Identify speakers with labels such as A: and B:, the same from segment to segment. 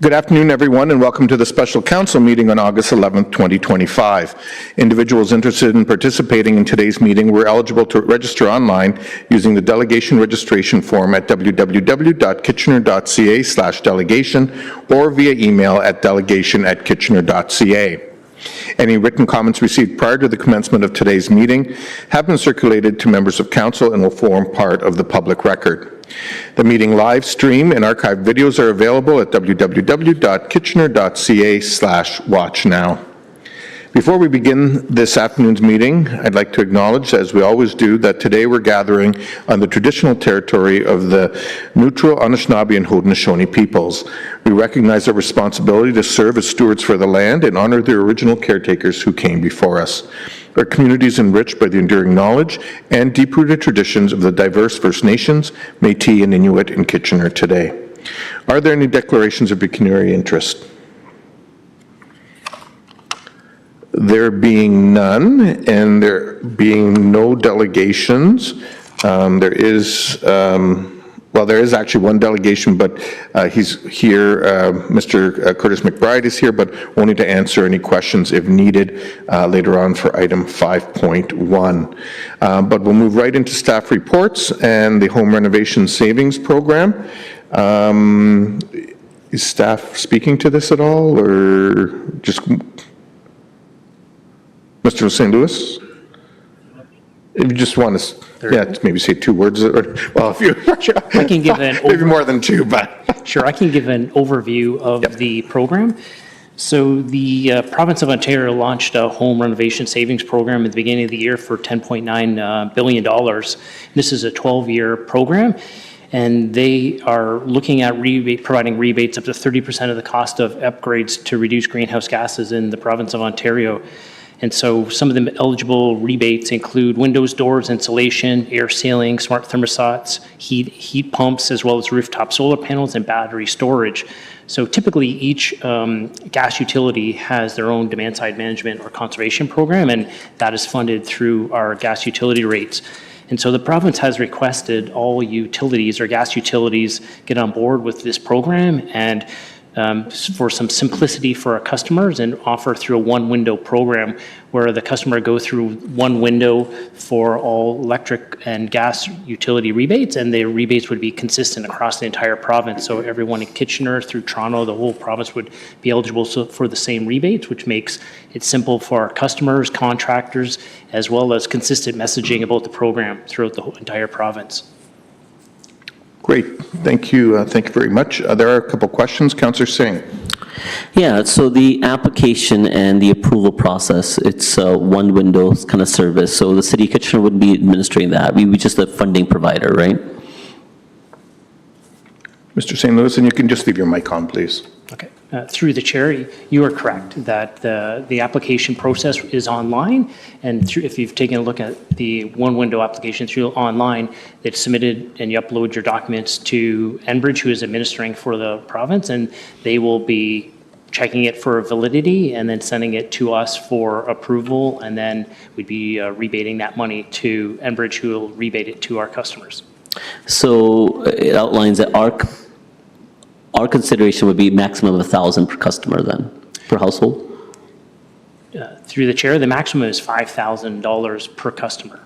A: Good afternoon, everyone, and welcome to the special council meeting on August 11th, 2025. Individuals interested in participating in today's meeting were eligible to register online using the delegation registration form at www.kitchener.ca/delegation or via email at delegation@kitchener.ca. Any written comments received prior to the commencement of today's meeting have been circulated to members of council and will form part of the public record. The meeting live stream and archived videos are available at www.kitchener.ca/watchnow. Before we begin this afternoon's meeting, I'd like to acknowledge, as we always do, that today we're gathering on the traditional territory of the Neutral, Anishinaabe, and Haudenosaunee peoples. We recognize our responsibility to serve as stewards for the land and honor the original caretakers who came before us. Our community is enriched by the enduring knowledge and deep-rooted traditions of the diverse First Nations, Métis, and Inuit in Kitchener today. Are there any declarations of pecuniary interest? There being none, and there being no delegations, there is actually one delegation, but he's here. Mr. Curtis McBride is here, but only to answer any questions if needed later on for item 5.1. But we'll move right into staff reports and the home renovation savings program. Is staff speaking to this at all, or just Mr. St. Louis? If you just want to, maybe say two words, or, well, if you,
B: I can give an
A: maybe more than two, but.
B: Sure, I can give an overview of the program. So the province of Ontario launched a home renovation savings program at the beginning of the year for $10.9 billion. This is a 12-year program, and they are looking at providing rebates up to 30% of the cost of upgrades to reduce greenhouse gases in the province of Ontario. And so some of the eligible rebates include windows, doors, insulation, air sealing, smart thermostats, heat pumps, as well as rooftop solar panels and battery storage. So typically each gas utility has their own demand side management or conservation program, and that is funded through our gas utility rates. And so the province has requested all utilities or gas utilities get on board with this program and for some simplicity for our customers, and offer through a one-window program where the customer go through one window for all electric and gas utility rebates, and the rebates would be consistent across the entire province. So everyone in Kitchener through Toronto, the whole province would be eligible for the same rebates, which makes it simple for our customers, contractors, as well as consistent messaging about the program throughout the whole entire province.
A: Great, thank you. Thank you very much. There are a couple questions. Councillor Singh.
C: Yeah, so the application and the approval process, it's a one window kind of service. So the City of Kitchener wouldn't be administering that. We would just a funding provider, right?
A: Mr. St. Louis, and you can just leave your mic on, please.
B: Okay. Through the chair, you are correct that the application process is online, and if you've taken a look at the one window application through online, it's submitted and you upload your documents to Enbridge, who is administering for the province, and they will be checking it for validity and then sending it to us for approval, and then we'd be rebating that money to Enbridge, who will rebate it to our customers.
C: So it outlines that our consideration would be maximum of $1,000 per customer then, per household?
B: Through the chair, the maximum is $5,000 per customer.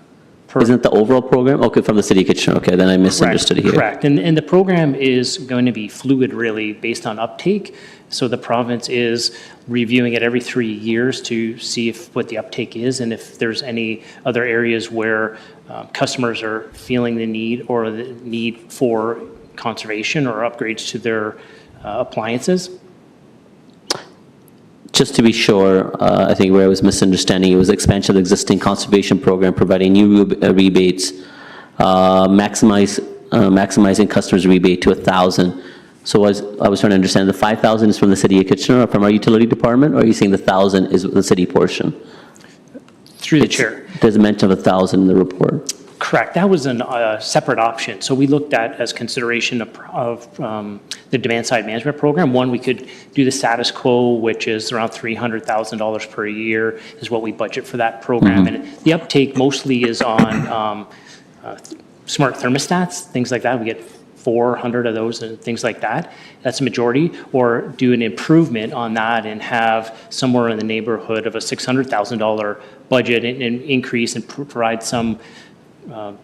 C: Isn't it the overall program? Okay, from the City of Kitchener. Okay, then I misunderstood here.
B: Correct. And the program is going to be fluid, really, based on uptake. So the province is reviewing it every 3 years to see what the uptake is, and if there's any other areas where customers are feeling the need or the need for conservation or upgrades to their appliances.
C: Just to be sure, I think where I was misunderstanding, it was expansion of the existing conservation program, providing new rebates, maximizing customers' rebate to $1,000. So I was trying to understand, the $5,000 is from the City of Kitchener or from our utility department, or are you saying the $1,000 is the city portion?
B: Through the chair.
C: There's a mention of $1,000 in the report.
B: Correct. That was a separate option. So we looked at as consideration of the demand side management program. One, we could do the status quo, which is around $300,000 per year is what we budget for that program. And the uptake mostly is on smart thermostats, things like that. We get 400 of those and things like that. That's a majority. Or do an improvement on that and have somewhere in the neighborhood of a $600,000 budget and increase and provide some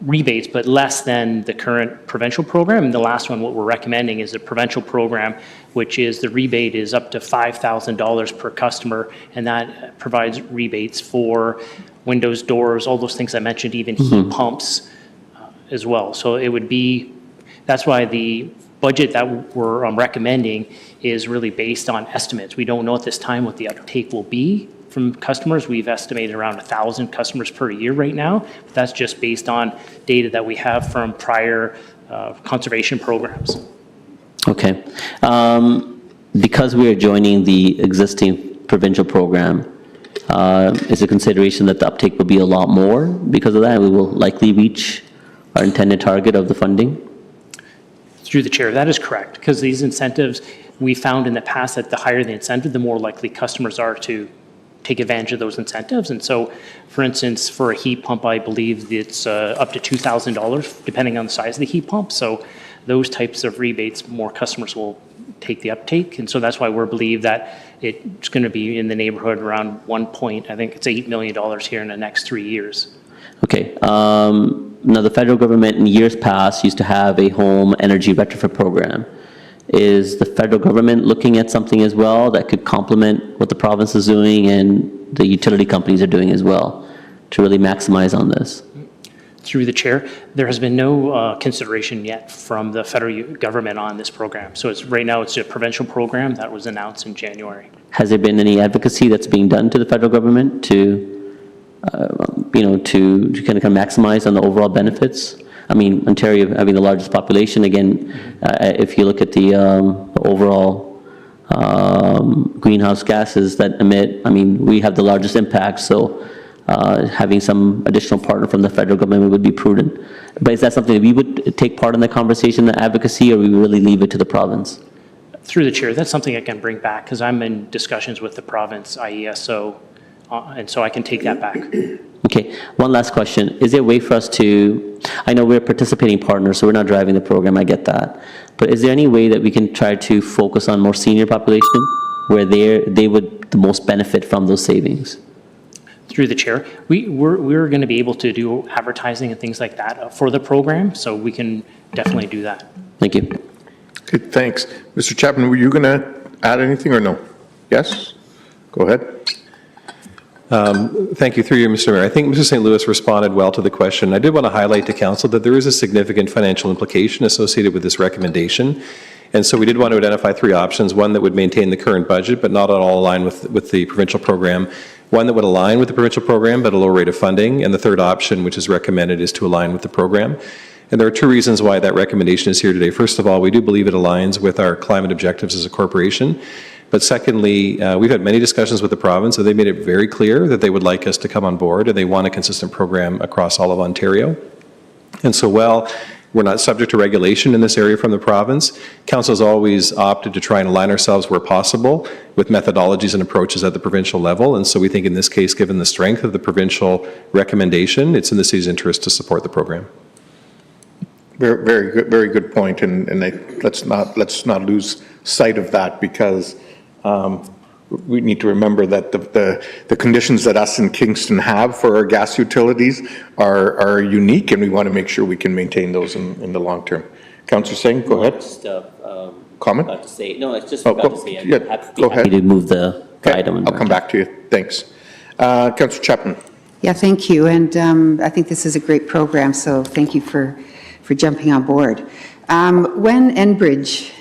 B: rebates, but less than the current provincial program. And the last one, what we're recommending is a provincial program, which is the rebate is up to $5,000 per customer, and that provides rebates for windows, doors, all those things I mentioned, even heat pumps as well. So it would be, that's why the budget that we're recommending is really based on estimates. We don't know at this time what the uptake will be from customers. We've estimated around 1,000 customers per year right now. But that's just based on data that we have from prior conservation programs.
C: Okay. Because we are joining the existing provincial program, is a consideration that the uptake will be a lot more because of that? We will likely reach our intended target of the funding?
B: Through the chair, that is correct, because these incentives, we found in the past that the higher the incentive, the more likely customers are to take advantage of those incentives. And so, for instance, for a heat pump, I believe it's up to $2,000, depending on the size of the heat pump. So those types of rebates, more customers will take the uptake. And so that's why we believe that it's going to be in the neighborhood around I think it's $8 million here in the next 3 years.
C: Okay. Now, the federal government in years past used to have a home energy retrofit program. Is the federal government looking at something as well that could complement what the province is doing and the utility companies are doing as well to really maximize on this?
B: Through the chair, there has been no consideration yet from the federal government on this program. So right now it's a provincial program that was announced in January.
C: Has there been any advocacy that's being done to the federal government to, to kind of maximize on the overall benefits? I mean, Ontario having the largest population, again, if you look at the overall greenhouse gases that emit, I mean, we have the largest impact, so having some additional partner from the federal government would be prudent. But is that something that we would take part in the conversation, the advocacy, or we really leave it to the province?
B: Through the chair, that's something I can bring back, because I'm in discussions with the province IESO, and so I can take that back.
C: Okay, one last question. Is there a way for us to, I know we're participating partners, so we're not driving the program, I get that. But is there any way that we can try to focus on more senior population where they would the most benefit from those savings?
B: Through the chair, we're going to be able to do advertising and things like that for the program, so we can definitely do that.
C: Thank you.
A: Okay, thanks. Mr. Chapman, were you going to add anything or no? Yes? Go ahead.
D: Thank you. Through you, Mr. Mayor. I think Mr. St. Louis responded well to the question. I did want to highlight to Council that there is a significant financial implication associated with this recommendation. And so we did want to identify 3 options, one that would maintain the current budget but not at all align with the provincial program, one that would align with the provincial program but a lower rate of funding, and the third option, which is recommended, is to align with the program. And there are 2 reasons why that recommendation is here today. First of all, we do believe it aligns with our climate objectives as a corporation. But secondly, we've had many discussions with the province, and they made it very clear that they would like us to come on board, and they want a consistent program across all of Ontario. And so while we're not subject to regulation in this area from the province, Council has always opted to try and align ourselves where possible with methodologies and approaches at the provincial level. And so we think in this case, given the strength of the provincial recommendation, it's in the city's interest to support the program.
A: Very good point, and let's not lose sight of that, because we need to remember that the conditions that us in Kingston have for our gas utilities are unique, and we want to make sure we can maintain those in the long term. Councillor Singh, go ahead.
C: Just,
A: Comment?
C: about to say, no, it's just
A: Oh,
C: about
A: go-
C: to say,
A: yeah,
C: I'd
A: go
C: be happy
A: ahead.
C: to move the
A: Okay,
C: item.
A: I'll come back to you. Thanks. Councillor Chapman.
E: Yeah, thank you. And I think this is a great program, so thank you for jumping on board. When Enbridge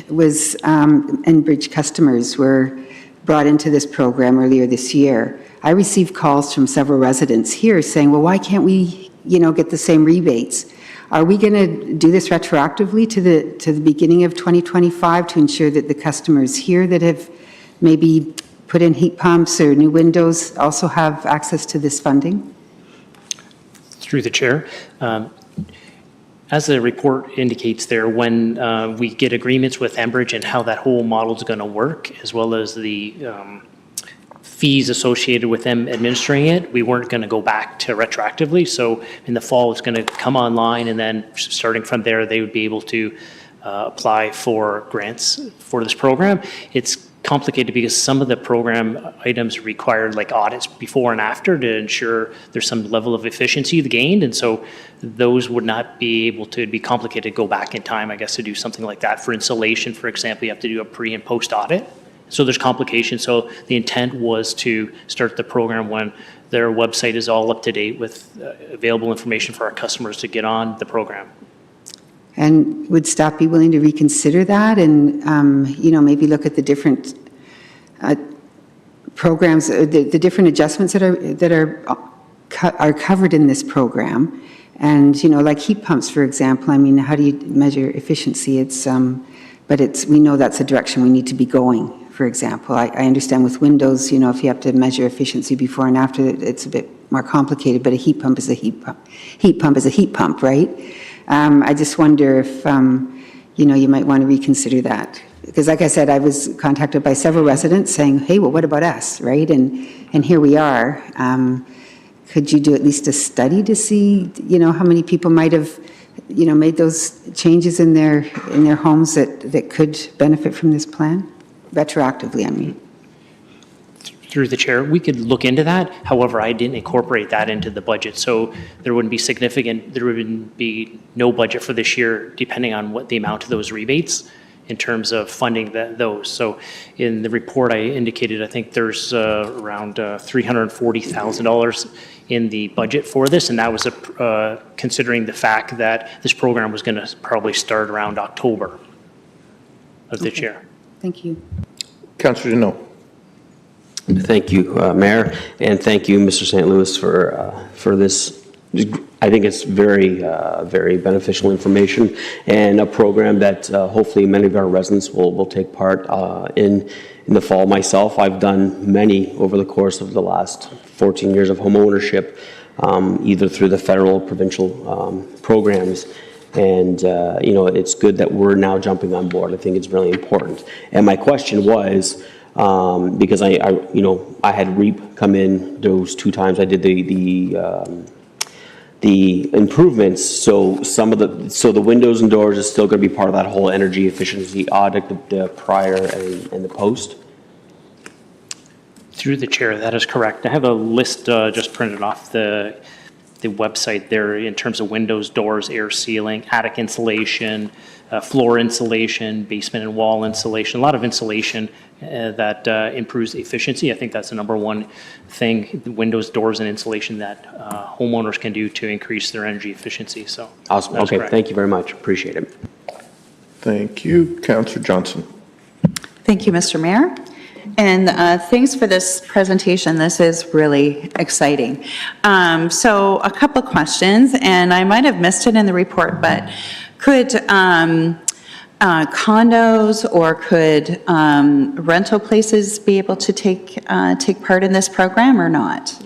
E: customers were brought into this program earlier this year, I received calls from several residents here saying, well, why can't we, get the same rebates? Are we going to do this retroactively to the beginning of 2025 to ensure that the customers here that have maybe put in heat pumps or new windows also have access to this funding?
B: Through the chair, as the report indicates there, when we get agreements with Enbridge and how that whole model is going to work, as well as the fees associated with them administering it, we weren't going to go back to retroactively. So in the fall, it's going to come online, and then starting from there, they would be able to apply for grants for this program. It's complicated because some of the program items require like audits before and after to ensure there's some level of efficiency gained. And so those would not be able to, it'd be complicated to go back in time, I guess, to do something like that. For insulation, for example, you have to do a pre and post audit. So there's complications. So the intent was to start the program when their website is all up to date with available information for our customers to get on the program.
E: And would staff be willing to reconsider that and, maybe look at the different programs, the different adjustments that are covered in this program? And, like heat pumps, for example, I mean, how do you measure efficiency? We know that's a direction we need to be going, for example. I understand with windows, if you have to measure efficiency before and after, it's a bit more complicated, but a heat pump is a heat pump. Heat pump is a heat pump, right? I just wonder if, you might want to reconsider that. Because like I said, I was contacted by several residents saying, hey, well, what about us, right? And here we are. Could you do at least a study to see, how many people might have, made those changes in their homes that could benefit from this plan? Retroactively, I mean.
B: Through the chair, we could look into that. However, I didn't incorporate that into the budget, so there wouldn't be no budget for this year, depending on what the amount of those rebates in terms of funding those. So in the report, I indicated, I think there's around $340,000 in the budget for this, and that was considering the fact that this program was going to probably start around October of this year.
E: Thank you.
A: Councillor Deneau.
F: Thank you, Mayor, and thank you, Mr. St. Louis, for this. I think it's very, very beneficial information and a program that hopefully many of our residents will take part in the fall. Myself, I've done many over the course of the last 14 years of home ownership, either through the federal or provincial programs. And, it's good that we're now jumping on board. I think it's really important. And my question was, because I had REAP come in those 2 times. I did the improvements. So the windows and doors is still going to be part of that whole energy efficiency audit, the prior and the post.
B: Through the chair, that is correct. I have a list just printed off the website there in terms of windows, doors, air sealing, attic insulation, floor insulation, basement and wall insulation, a lot of insulation that improves efficiency. I think that's the number one thing, the windows, doors, and insulation that homeowners can do to increase their energy efficiency. So
F: Awesome. Okay, correct. Thank you very much. Appreciate it.
A: Thank you. Councillor Johnson.
G: Thank you, Mr. Mayor. And thanks for this presentation. This is really exciting. So a couple of questions, and I might have missed it in the report, but could condos or could rental places be able to take part in this program or not?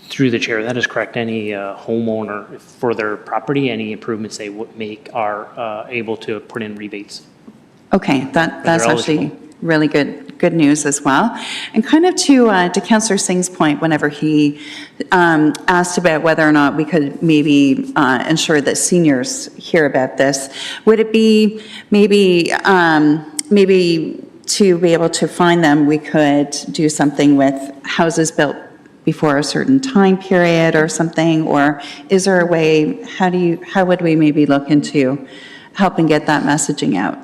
B: Through the chair, that is correct. Any homeowner for their property, any improvements they would make are able to put in rebates.
G: Okay, that's actually really good news as well. And kind of to Councillor Singh's point, whenever he asked about whether or not we could maybe ensure that seniors hear about this, would it be maybe to be able to find them, we could do something with houses built before a certain time period or something? Or is there a way, how would we maybe look into helping get that messaging out?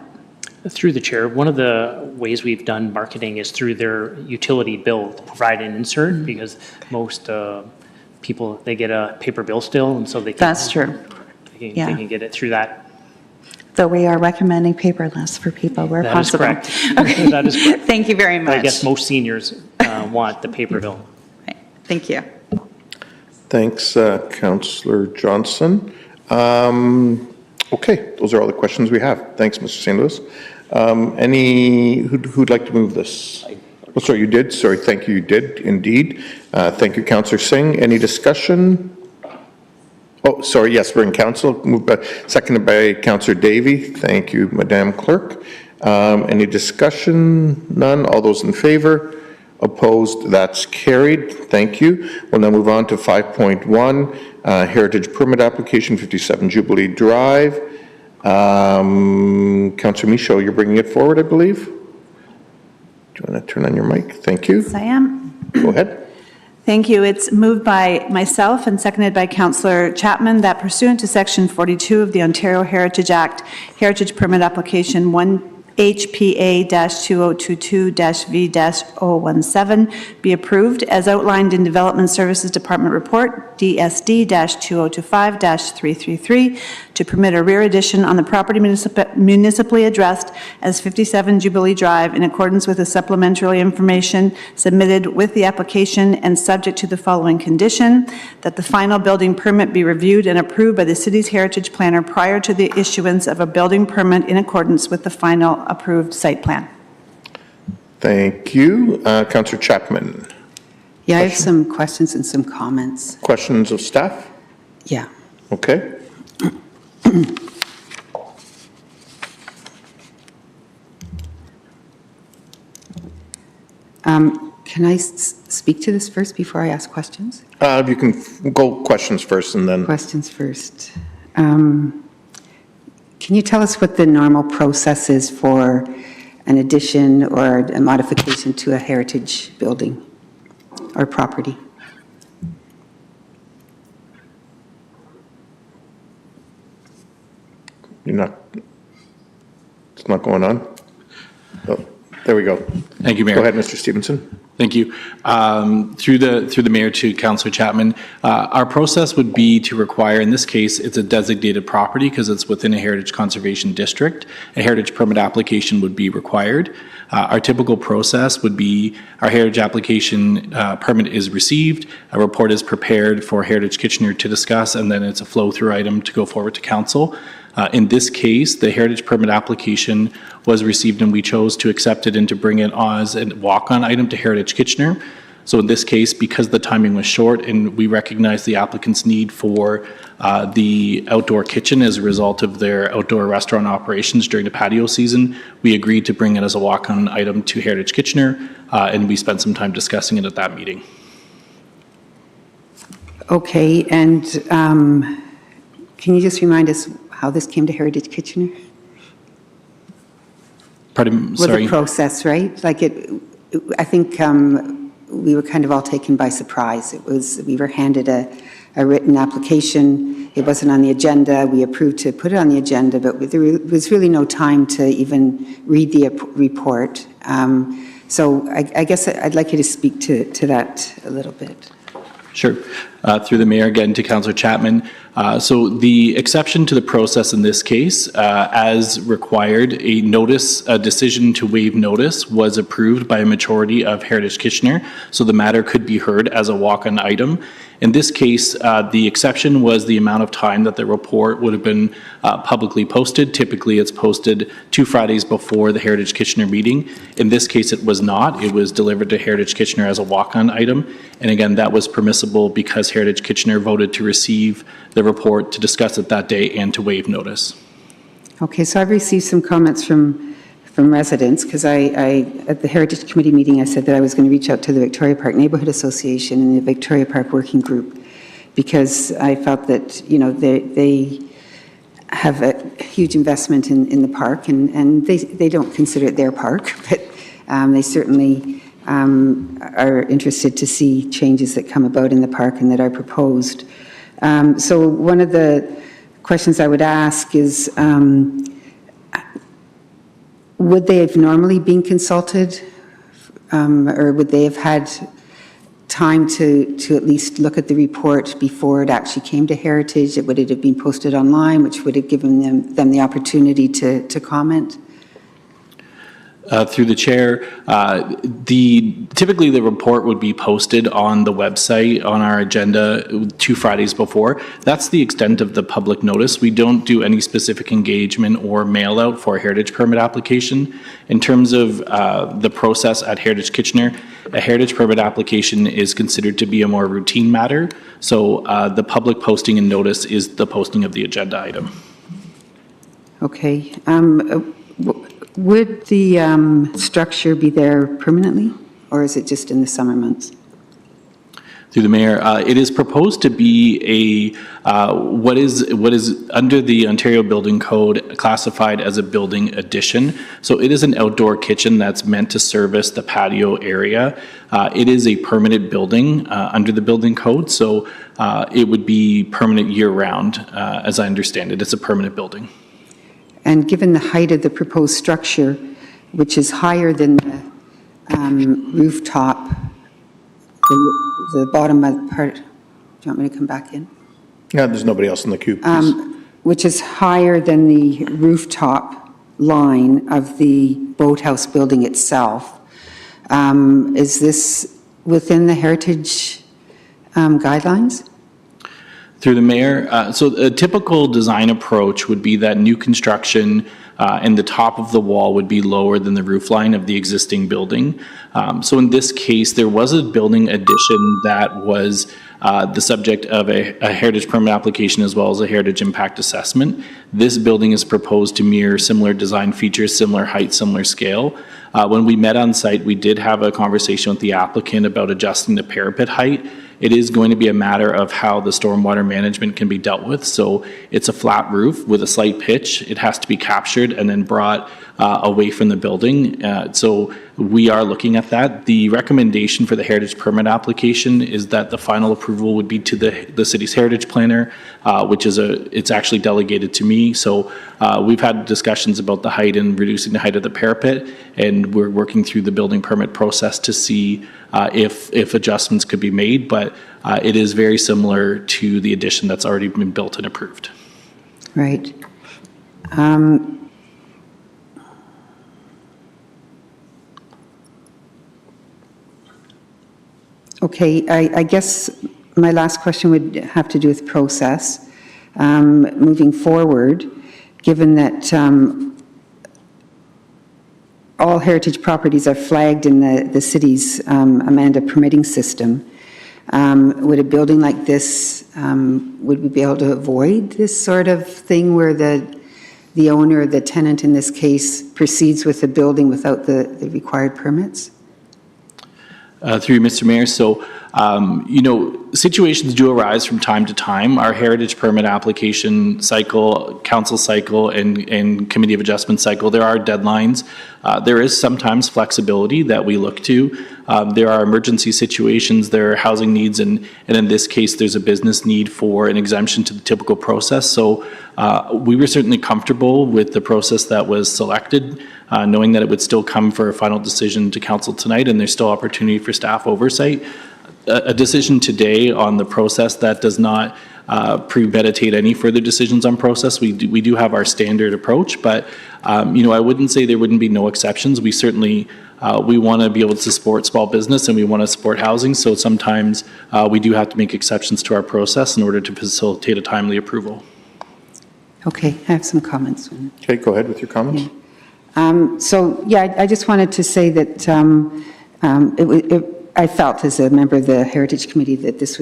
B: Through the chair, one of the ways we've done marketing is through their utility bill to provide an insert, because most people, they get a paper bill still, and so they can.
G: That's true.
B: They can get it through that.
G: Though we are recommending paperless for people where
B: That is
G: possible.
B: correct.
G: Okay.
B: That is correct.
G: Thank you very much.
B: But I guess most seniors want the paper bill.
G: Right. Thank you.
A: Thanks, Councillor Johnson. Okay, those are all the questions we have. Thanks, Mr. St. Louis. Who'd like to move this? Oh, sorry, you did? Sorry, thank you, you did, indeed. Thank you, Councillor Singh. Any discussion? Oh, sorry, yes, we're in council. Seconded by Councillor Davey. Thank you, Madam Clerk. Any discussion? None. All those in favor? Opposed? That's carried. Thank you. We'll now move on to 5.1, Heritage Permit Application, 57 Jubilee Drive. Councillor Michaud, you're bringing it forward, I believe? Do you want to turn on your mic? Thank you.
H: Yes, I am.
A: Go ahead.
H: Thank you. It's moved by myself and seconded by Councillor Chapman that pursuant to Section 42 of the Ontario Heritage Act, Heritage Permit Application 1 HPA-2022-V-017 be approved as outlined in Development Services Department Report DSD-2025-333 to permit a rear addition on the property municipally addressed as 57 Jubilee Drive in accordance with the supplementary information submitted with the application and subject to the following condition, that the final building permit be reviewed and approved by the city's heritage planner prior to the issuance of a building permit in accordance with the final approved site plan.
A: Thank you. Councillor Chapman.
E: Yeah, I have some questions and some comments.
A: Questions of staff?
E: Yeah.
A: Okay.
E: Can I speak to this first before I ask questions?
A: You can go questions first and then,
E: Questions first. Can you tell us what the normal process is for an addition or a modification to a heritage building or property?
A: it's not going on? Oh, there we go.
I: Thank you, Mayor.
A: Go ahead, Mr. Stevenson.
I: Thank you. Through the mayor to Councillor Chapman, our process would be to require, in this case, it's a designated property because it's within a heritage conservation district. A heritage permit application would be required. Our typical process would be our heritage application permit is received, a report is prepared for Heritage Kitchener to discuss, and then it's a flow-through item to go forward to council. In this case, the heritage permit application was received and we chose to accept it and to bring it as a walk-on item to Heritage Kitchener. So in this case, because the timing was short and we recognized the applicant's need for the outdoor kitchen as a result of their outdoor restaurant operations during the patio season, we agreed to bring it as a walk-on item to Heritage Kitchener, and we spent some time discussing it at that meeting.
E: Okay, and can you just remind us how this came to Heritage Kitchener?
I: Pardon,
E: Was
I: sorry.
E: the process, right? Like I think we were kind of all taken by surprise. We were handed a written application. It wasn't on the agenda. We approved to put it on the agenda, but there was really no time to even read the report. So I guess I'd like you to speak to that a little bit.
I: Sure. Through the mayor again to Councillor Chapman. So the exception to the process in this case, as required, a decision to waive notice was approved by a majority of Heritage Kitchener, so the matter could be heard as a walk-on item. In this case, the exception was the amount of time that the report would have been publicly posted. Typically, it's posted 2 Fridays before the Heritage Kitchener meeting. In this case, it was not. It was delivered to Heritage Kitchener as a walk-on item. And again, that was permissible because Heritage Kitchener voted to receive the report, to discuss it that day, and to waive notice.
E: Okay, so I've received some comments from residents, because at the Heritage Committee meeting, I said that I was going to reach out to the Victoria Park Neighbourhood Association and the Victoria Park Working Group, because I felt that, you know, they have a huge investment in the park, and they don't consider it their park, but they certainly are interested to see changes that come about in the park and that are proposed. So one of the questions I would ask is, would they have normally been consulted, or would they have had time to at least look at the report before it actually came to Heritage? Would it have been posted online, which would have given them the opportunity to comment?
I: Through the chair, typically the report would be posted on the website on our agenda 2 Fridays before. That's the extent of the public notice. We don't do any specific engagement or mail out for a heritage permit application. In terms of the process at Heritage Kitchener, a heritage permit application is considered to be a more routine matter. So the public posting and notice is the posting of the agenda item.
E: Okay. Would the structure be there permanently, or is it just in the summer months?
I: Through the mayor, it is proposed to be what is under the Ontario Building Code classified as a building addition. So it is an outdoor kitchen that's meant to service the patio area. It is a permanent building under the building code, so it would be permanent year-round, as I understand it. It's a permanent building.
E: And given the height of the proposed structure, which is higher than the rooftop, the bottom part, do you want me to come back in?
A: Yeah, there's nobody else in the queue, please.
E: Which is higher than the rooftop line of the boathouse building itself. Is this within the heritage guidelines?
I: Through the mayor, so a typical design approach would be that new construction and the top of the wall would be lower than the roof line of the existing building. So in this case, there was a building addition that was the subject of a heritage permit application as well as a heritage impact assessment. This building is proposed to mirror similar design features, similar height, similar scale. When we met on site, we did have a conversation with the applicant about adjusting the parapet height. It is going to be a matter of how the stormwater management can be dealt with. So it's a flat roof with a slight pitch. It has to be captured and then brought away from the building. So we are looking at that. The recommendation for the heritage permit application is that the final approval would be to the city's heritage planner, which is it's actually delegated to me. So we've had discussions about the height and reducing the height of the parapet, and we're working through the building permit process to see if adjustments could be made, but it is very similar to the addition that's already been built and approved.
E: Right. Okay, I guess my last question would have to do with process. Moving forward, given that all heritage properties are flagged in the city's Amanda permitting system, would a building like this, would we be able to avoid this sort of thing where the owner, the tenant in this case, proceeds with the building without the required permits?
I: Through you, Mr. Mayor. So, situations do arise from time to time. Our heritage permit application cycle, council cycle, and committee of adjustment cycle, there are deadlines. There is sometimes flexibility that we look to. There are emergency situations, there are housing needs, and in this case, there's a business need for an exemption to the typical process. So we were certainly comfortable with the process that was selected, knowing that it would still come for a final decision to council tonight, and there's still opportunity for staff oversight. A decision today on the process that does not premeditate any further decisions on process. We do have our standard approach, but I wouldn't say there wouldn't be no exceptions. We certainly we want to be able to support small business and we want to support housing. So sometimes we do have to make exceptions to our process in order to facilitate a timely approval.
E: Okay, I have some comments.
A: Okay, go ahead with your comments.
E: I just wanted to say that I felt as a member of the Heritage Committee that this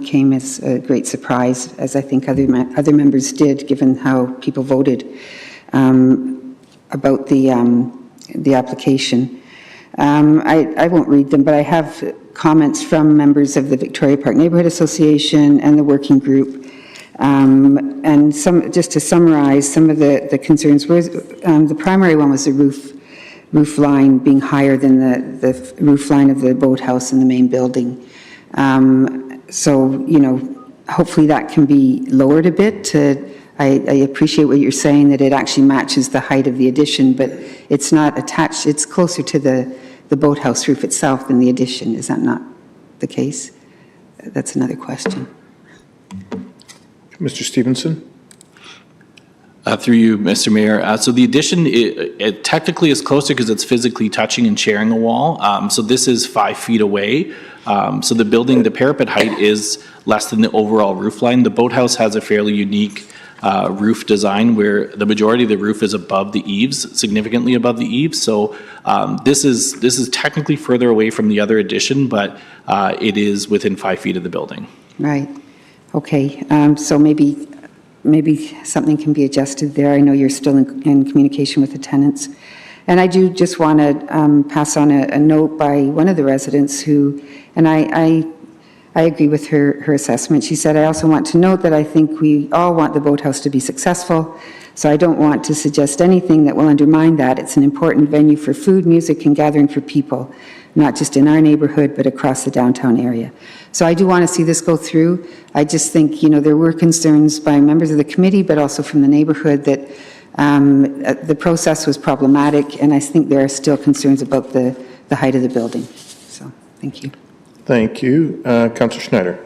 E: came as a great surprise, as I think other members did, given how people voted about the application. I won't read them, but I have comments from members of the Victoria Park Neighbourhood Association and the working group. And just to summarize, some of the concerns was, the primary one was the roof line being higher than the roof line of the boathouse in the main building. Hopefully that can be lowered a bit. I appreciate what you're saying, that it actually matches the height of the addition, but it's not attached, it's closer to the boathouse roof itself than the addition. Is that not the case? That's another question.
A: Mr. Stevenson?
I: Through you, Mr. Mayor. So the addition, it technically is closer because it's physically touching and sharing a wall. So this is 5 feet away. So the building, the parapet height is less than the overall roof line. The boathouse has a fairly unique roof design where the majority of the roof is above the eaves, significantly above the eaves. So this is technically further away from the other addition, but it is within 5 feet of the building.
E: Right. Okay. So maybe something can be adjusted there. I know you're still in communication with the tenants. And I do just want to pass on a note by one of the residents who, and I I agree with her assessment. She said, I also want to note that I think we all want the boathouse to be successful, so I don't want to suggest anything that will undermine that. It's an important venue for food, music, and gathering for people, not just in our neighborhood, but across the downtown area. So I do want to see this go through. I just think, there were concerns by members of the committee, but also from the neighborhood that the process was problematic, and I think there are still concerns about the height of the building. So, thank you.
A: Thank you. Councillor Schneider.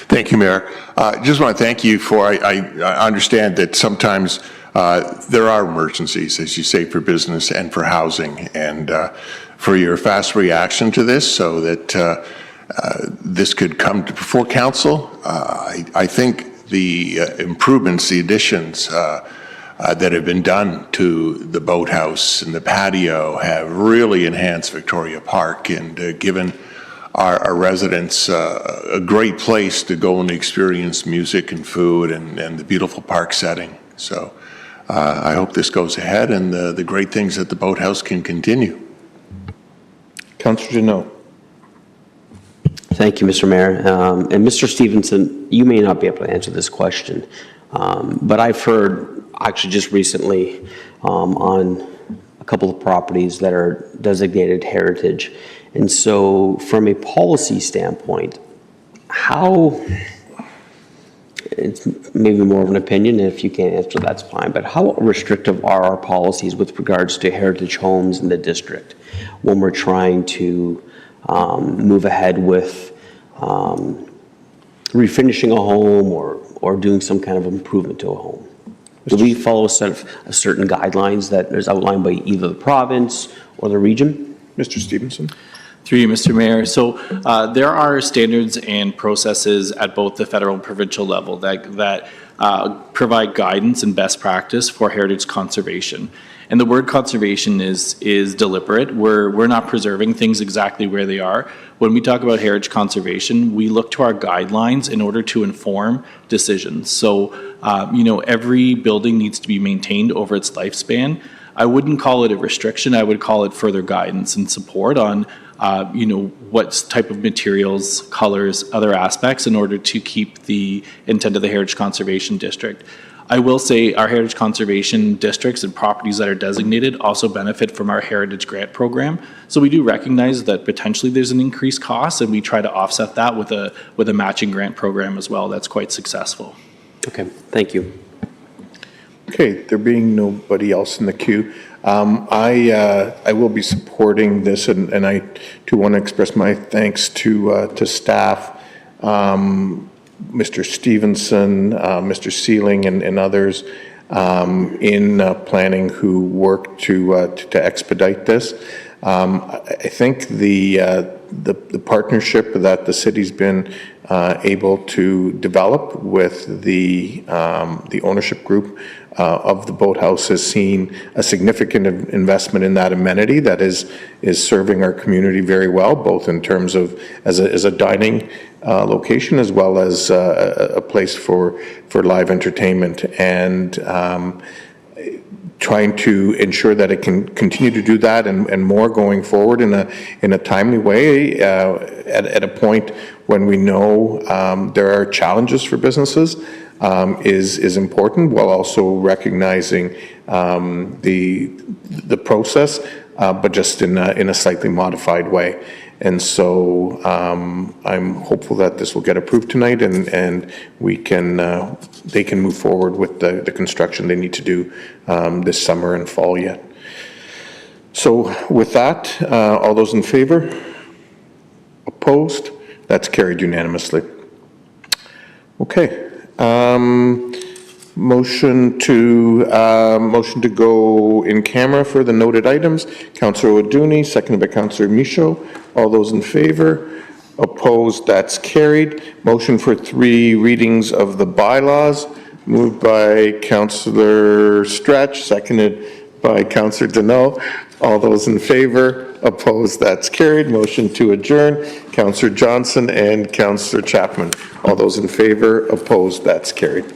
J: Thank you, Mayor. Just want to thank you for, I understand that sometimes there are emergencies, as you say, for business and for housing, and for your fast reaction to this so that this could come before council. I think the improvements, the additions that have been done to the boathouse and the patio have really enhanced Victoria Park and given our residents a great place to go and experience music and food and the beautiful park setting. So I hope this goes ahead and the great things at the boathouse can continue.
A: Councillor Janot.
F: Thank you, Mr. Mayor. And Mr. Stevenson, you may not be able to answer this question, but I've heard actually just recently on a couple of properties that are designated heritage. And so from a policy standpoint, how, it's maybe more of an opinion, and if you can't answer, that's fine, but how restrictive are our policies with regards to heritage homes in the district when we're trying to move ahead with refinishing a home or doing some kind of improvement to a home? Do we follow a certain guidelines that is outlined by either the province or the region?
A: Mr. Stevenson.
I: Through you, Mr. Mayor. So there are standards and processes at both the federal and provincial level that provide guidance and best practice for heritage conservation. And the word conservation is deliberate. We're not preserving things exactly where they are. When we talk about heritage conservation, we look to our guidelines in order to inform decisions. So, every building needs to be maintained over its lifespan. I wouldn't call it a restriction. I would call it further guidance and support on, what type of materials, colors, other aspects in order to keep the intent of the Heritage Conservation District. I will say our Heritage Conservation Districts and properties that are designated also benefit from our Heritage Grant Program. So we do recognize that potentially there's an increased cost, and we try to offset that with a matching grant program as well. That's quite successful.
F: Okay, thank you.
A: Okay, there being nobody else in the queue, I will be supporting this, and I do want to express my thanks to staff, Mr. Stevenson, Mr. Sealing, and others in planning who worked to expedite this. I think the partnership that the city's been able to develop with the ownership group of the boathouse has seen a significant investment in that amenity that is serving our community very well, both in terms of as a dining location as well as a place for live entertainment, and trying to ensure that it can continue to do that and more going forward in a timely way at a point when we know there are challenges for businesses is important, while also recognizing the process, but just in a slightly modified way. And so I'm hopeful that this will get approved tonight, and we can they can move forward with the construction they need to do this summer and fall yet. So with that, all those in favor? Opposed? That's carried unanimously. Okay. Motion to go in camera for the noted items. Councillor O'Dooney, seconded by Councillor Michaud. All those in favor? Opposed? That's carried. Motion for 3 readings of the bylaws, moved by Councillor Stretch, seconded by Councillor Deneau. All those in favor? Opposed? That's carried. Motion to adjourn. Councillor Johnson and Councillor Chapman. All those in favor? Opposed? That's carried.